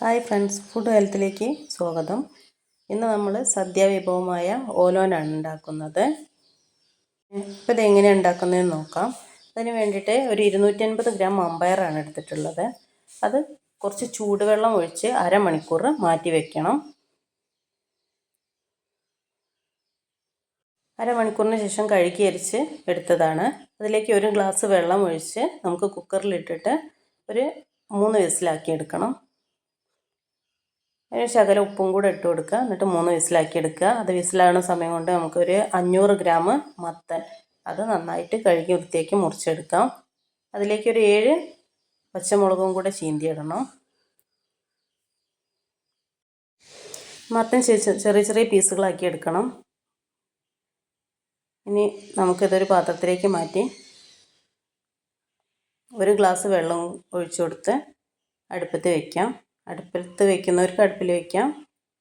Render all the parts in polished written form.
Hi friends, food ഹെൽത്തിലേക്ക് സ്വാഗതം. ഇന്ന് നമ്മൾ സദ്യാവിഭവമായ ഓലോനാണ് ഉണ്ടാക്കുന്നത്. ഇപ്പോൾ ഇതെങ്ങനെയാണ് ഉണ്ടാക്കുന്നതെന്ന് നോക്കാം. അതിന് വേണ്ടിയിട്ട് ഒരു 250 ഗ്രാം മമ്പയറാണ് എടുത്തിട്ടുള്ളത്. അത് കുറച്ച് ചൂടുവെള്ളം ഒഴിച്ച് അരമണിക്കൂർ മാറ്റി വയ്ക്കണം. അരമണിക്കൂറിന് ശേഷം കഴുകി അരിച്ച് എടുത്തതാണ്. അതിലേക്ക് ഒരു ഗ്ലാസ് വെള്ളം ഒഴിച്ച് നമുക്ക് കുക്കറിലിട്ടിട്ട് ഒരു 3 വിസിലാക്കി എടുക്കണം. അതിന് ശകലം ഉപ്പും കൂടെ ഇട്ട് കൊടുക്കുക. എന്നിട്ട് 3 വിസിലാക്കി എടുക്കുക. അത് വിസിലാകുന്ന സമയം കൊണ്ട് നമുക്കൊരു 500 ഗ്രാം മത്തൻ അത് നന്നായിട്ട് കഴുകി വൃത്തിയാക്കി മുറിച്ചെടുക്കാം. അതിലേക്ക് ഒരു 7 പച്ചമുളകും കൂടെ ചീന്തിയിടണം. മത്തൻ ചെറിയ ചെറിയ പീസുകളാക്കി എടുക്കണം. ഇനി നമുക്കിതൊരു പാത്രത്തിലേക്ക് മാറ്റി ഒരു ഗ്ലാസ് വെള്ളം ഒഴിച്ചു കൊടുത്ത് അടുപ്പത്ത് വയ്ക്കാം. അടുപ്പത്ത് വയ്ക്കുന്നവർക്ക് അടുപ്പിൽ വയ്ക്കാം,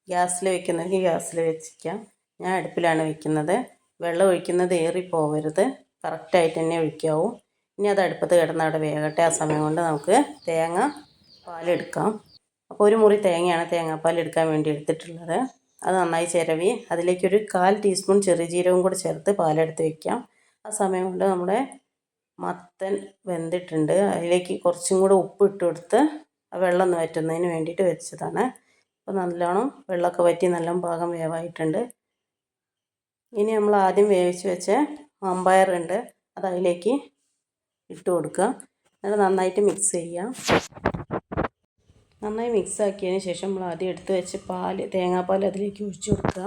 ഗ്യാസിൽ വയ്ക്കുന്നവർക്ക് ഗ്യാസിൽ വെച്ചിരിക്കാം. ഞാൻ അടുപ്പിലാണ് വയ്ക്കുന്നത്. വെള്ളം ഒഴിക്കുന്നത് ഏറിപ്പോവരുത്, കറക്റ്റായിട്ട് തന്നെ ഒഴിക്കാവൂ. ഇനി അത് അടുപ്പത്ത് കിടന്ന് അവിടെ വേകട്ടെ. ആ സമയം കൊണ്ട് നമുക്ക് തേങ്ങ പാലെടുക്കാം. അപ്പോൾ ഒരു മുറി തേങ്ങയാണ് തേങ്ങാപ്പാൽ എടുക്കാൻ വേണ്ടി എടുത്തിട്ടുള്ളത്. അത് നന്നായി ചിരവി അതിലേക്കൊരു 1/4 ടീസ്പൂൺ ചെറിയ ജീരകം കൂടെ ചേർത്ത് പാലെടുത്ത് വയ്ക്കാം. ആ സമയം കൊണ്ട് നമ്മുടെ മത്തൻ വെന്തിട്ടുണ്ട്. അതിലേക്ക് കുറച്ചും കൂടെ ഉപ്പ് ഇട്ട് കൊടുത്ത് വെള്ളം ഒന്ന് വറ്റുന്നതിന് വേണ്ടിയിട്ട് വെച്ചതാണ്. അപ്പോൾ നല്ലോണം വെള്ളമൊക്കെ വറ്റി നല്ല പാകം വേവായിട്ടുണ്ട്. ഇനി നമ്മൾ ആദ്യം വേവിച്ച് വെച്ച മമ്പയറുണ്ട്, അത് അതിലേക്ക് ഇട്ട് കൊടുക്കുക. എന്നിട്ട് നന്നായിട്ട് മിക്സ് ചെയ്യുക. നന്നായി മിക്സ് ആക്കിയതിന് ശേഷം നമ്മൾ ആദ്യം എടുത്ത് വെച്ച് തേങ്ങാപ്പാൽ അതിലേക്ക് ഒഴിച്ചു കൊടുക്കുക.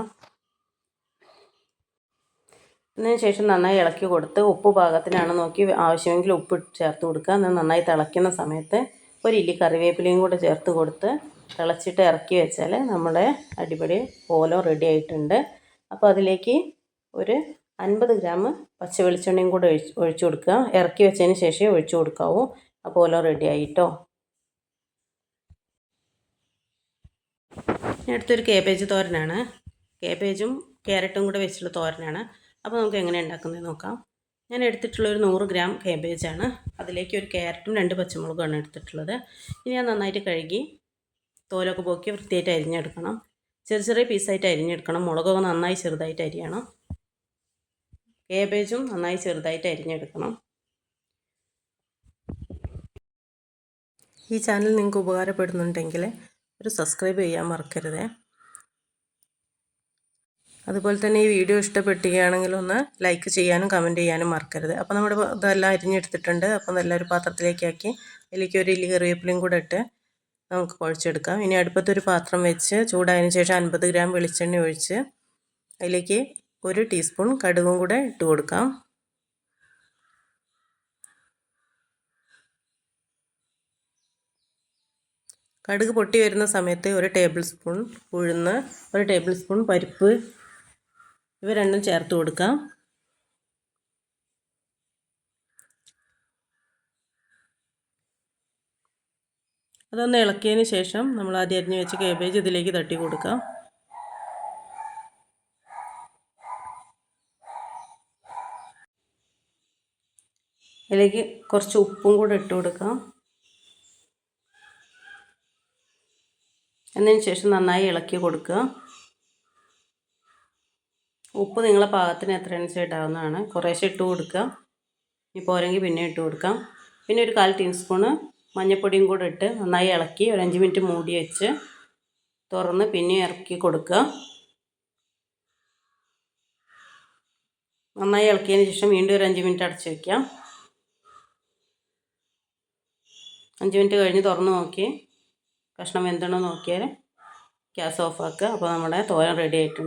അതിന് ശേഷം നന്നായി ഇളക്കി കൊടുത്ത് ഉപ്പ് പാകത്തിനാണ് നോക്കി ആവശ്യമെങ്കിൽ ഉപ്പ് ചേർത്ത് കൊടുക്കുക. എന്നാൽ നന്നായി തിളയ്ക്കുന്ന സമയത്ത് ഒരു ഇല്ലി കറിവേപ്പിലയും കൂടെ ചേർത്ത് കൊടുത്ത് തിളച്ചിട്ട് ഇറക്കി വെച്ചാൽ നമ്മുടെ അടിപൊളി ഓലോ റെഡി ആയിട്ടുണ്ട്. അപ്പോൾ അതിലേക്ക് ഒരു 50 ഗ്രാം പച്ച വെളിച്ചെണ്ണയും കൂടെ ഒഴിച്ചു കൊടുക്കുക. ഇറക്കി വെച്ചതിന് ശേഷം ഒഴിച്ചു കൊടുക്കാവൂ. അപ്പോൾ ഓലോ റെഡി ആയിട്ടോ. അടുത്തൊരു കേബേജ് തോരനാണ്. കേബേജും ക്യാരറ്റും കൂടെ വെച്ചിട്ടുള്ള തോരനാണ്. അപ്പോൾ നമുക്ക് എങ്ങനെ ഉണ്ടാക്കുന്നത് നോക്കാം. ഞാൻ എടുത്തിട്ടുള്ള ഒരു 100 ഗ്രാം കേബേജാണ്. അതിലേക്ക് ഒരു ക്യാരറ്റും 2 പച്ചമുളകുമാണ് എടുത്തിട്ടുള്ളത്. ഇനി ഞാൻ നന്നായിട്ട് കഴുകി തോലൊക്കെ പോക്കി വൃത്തിയായിട്ട് അരിഞ്ഞെടുക്കണം. ചെറിയ ചെറിയ പീസായിട്ട് അരിഞ്ഞെടുക്കണം. മുളകൊക്കെ നന്നായി ചെറുതായിട്ട് അരിയണം. കേബേജും നന്നായി ചെറുതായിട്ട് അരിഞ്ഞെടുക്കണം. ഈ ചാനൽ നിങ്ങൾക്ക് ഉപകാരപ്പെടുന്നുണ്ടെങ്കിൽ ഒരു സബ്സ്ക്രൈബ് ചെയ്യാൻ മറക്കരുത്. അതുപോലെ തന്നെ ഈ വീഡിയോ ഇഷ്ടപ്പെടുകയാണെങ്കിൽ ഒന്ന് ലൈക്ക് ചെയ്യാനും കമൻറ്റ് ചെയ്യാനും മറക്കരുത്. അപ്പോൾ നമ്മുടെ ഇതെല്ലാം അരിഞ്ഞെടുത്തിട്ടുണ്ട്. അപ്പോൾ നല്ലൊരു പാത്രത്തിലേക്കാക്കി അതിലേക്ക് ഒരു ഇല്ലി കറിവേപ്പിലയും കൂടെ ഇട്ട് നമുക്ക് കുഴച്ചെടുക്കാം. ഇനി അടുപ്പത്തൊരു പാത്രം വെച്ച് ചൂടായതിന് ശേഷം 50 ഗ്രാം വെളിച്ചെണ്ണ ഒഴിച്ച് അതിലേക്ക് 1 ടീസ്പൂൺ കടുകും കൂടെ ഇട്ട് കൊടുക്കാം. കടുക് പൊട്ടി വരുന്ന സമയത്ത് 1 ടേബിൾ സ്പൂൺ ഉഴുന്ന്, 1 ടേബിൾ സ്പൂൺ പരിപ്പ് ഇവ രണ്ടും ചേർത്ത് കൊടുക്കാം. അതൊന്ന് ഇളക്കിയതിന് ശേഷം നമ്മൾ ആദ്യം അരിഞ്ഞ് വെച്ച് കേബേജ് ഇതിലേക്ക് തട്ടി കൊടുക്കാം. ഇതിലേക്ക് കുറച്ച് ഉപ്പും കൂടെ ഇട്ട് കൊടുക്കാം. എന്നതിന് ശേഷം നന്നായി ഇളക്കി കൊടുക്കുക. ഉപ്പ് നിങ്ങളെ പാകത്തിന് എത്രയാണെന്ന് ഇടാവുന്നതാണ്. കുറേശ്ശെ ഇട്ട് കൊടുക്കുക. ഇനി പോരെങ്കിൽ പിന്നെ ഇട്ട് കൊടുക്കാം. പിന്നെ ഒരു 1/4 ടീസ്പൂണ് മഞ്ഞൾപ്പൊടിയും കൂടെ ഇട്ട് നന്നായി ഇളക്കി ഒരു 5 മിനിറ്റ് മൂടി വെച്ച് തുറന്ന് പിന്നെ ഇറക്കി കൊടുക്കുക. നന്നായി ഇളക്കിയതിന് ശേഷം വീണ്ടും ഒരു 5 മിനിറ്റ് അടച്ച് വയ്ക്കാം. 5 മിനിറ്റ് കഴിഞ്ഞ് തുറന്ന് നോക്കി കഷ്ണം വെന്തണോ നോക്കിയാൽ ഗ്യാസ് ഓഫ് ആക്കുക. അപ്പോൾ നമ്മുടെ തോരൻ റെഡി ആയിട്ടുണ്ട്.